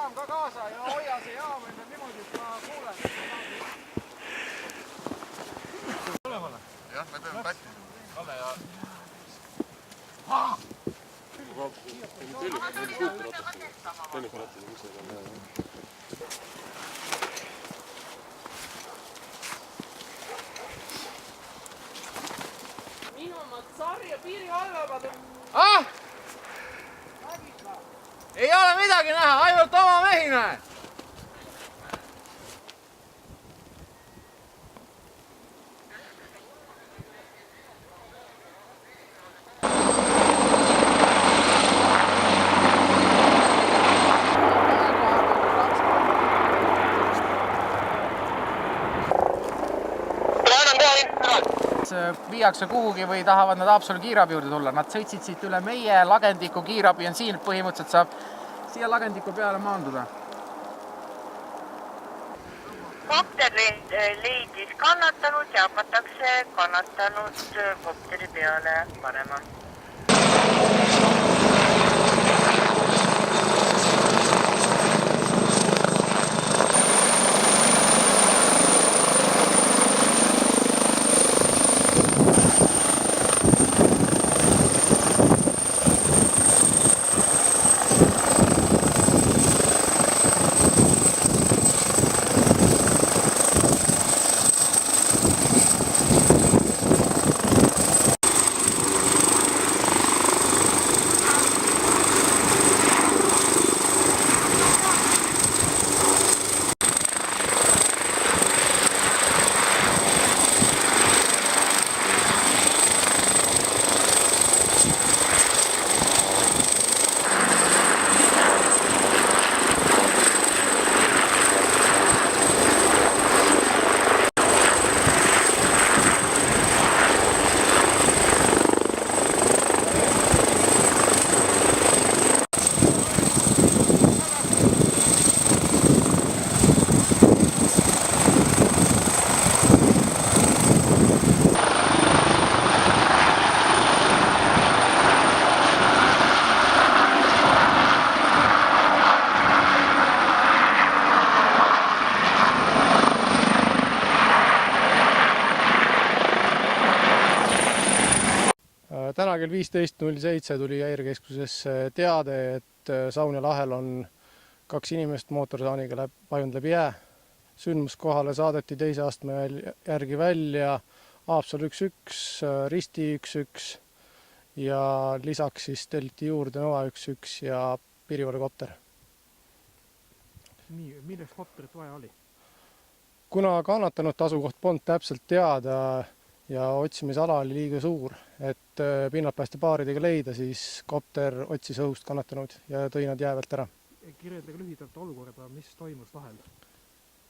jaam ka kaasa ja hoia see jaam endal niimoodi, et ma kuulen. Mõlemale? Jah, me teeme pätti. Kalle ja... Minumad sarja piirivalvavad on... Ei ole midagi näha, ainult oma mehi näe. Viiakse kuhugi või tahavad nad Haapsalu kiirabi juurde tulla. Nad sõitsid siit üle meie, Lagendiku kiirabi on siin, põhimõtteliselt saab siia Lagendiku peale maanduda. Kopter leidis kannatanud ja hakatakse kannatanud kopteri peale panema. Täna kell 15.07 tuli häirekeskusesse teade, et Saunja lahel on 2 inimest mootorsaaniga vajunud läbi jää. Sündmuskohale saadeti teise astme järgi välja Haapsalu 11, Risti 11 ja lisaks siis telliti juurde Nova 11 ja piirivalvekopter. Nii, millest kopterit vaja oli? Kuna kannatanud asukoht polnud täpselt teada ja otsimisala oli liiga suur, et pinnaltpäästepaaridega leida, siis kopter otsis õhust kannatanud ja tõi nad jää pealt ära. Kirjeldage lühidalt olukorda, mis toimus lahel?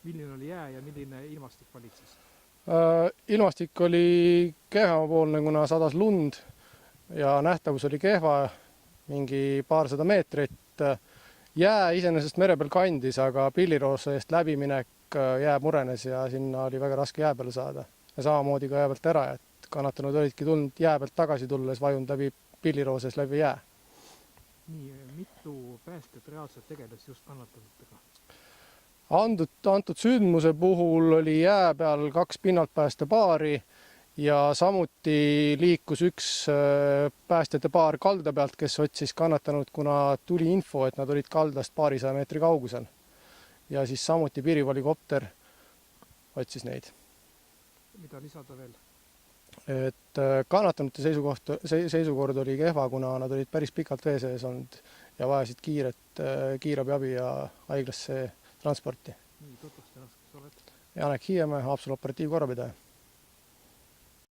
Milline oli jää ja milline ilmastik valitses? Ilmastik oli kehvamapoolne, kuna sadas lund ja nähtavus oli kehva, mingi paarsada meetrit. Jää iseenesest mere peal kandis, aga Pilliroose eest läbiminek jää murenes ja sinna oli väga raske jää peale saada. Ja samamoodi ka jää pealt ära, et kannatanud olidki tulnud jää pealt tagasi tulles vajunud läbi Pillirooses läbi jää. Nii, mitu päästjat reaalselt tegeles just kannatanutega? Antud sündmuse puhul oli jää peal 2 pinnaltpäästepaari ja samuti liikus 1 päästjate paar kalda pealt, kes otsis kannatanud, kuna tuli info, et nad olid kaldast paarisaja meetri kaugusel. Ja siis samuti piirivalvekopter otsis neid. Mida lisada veel? Et kannatanute seisukord oli kehva, kuna nad olid päris pikalt vee sees olnud ja vajasid kiirabiabi ja haiglasse transporti. Nii, tutvust ennast, kes oled? Janek Hiiemäe, Haapsalu operatiivkorrapidaja.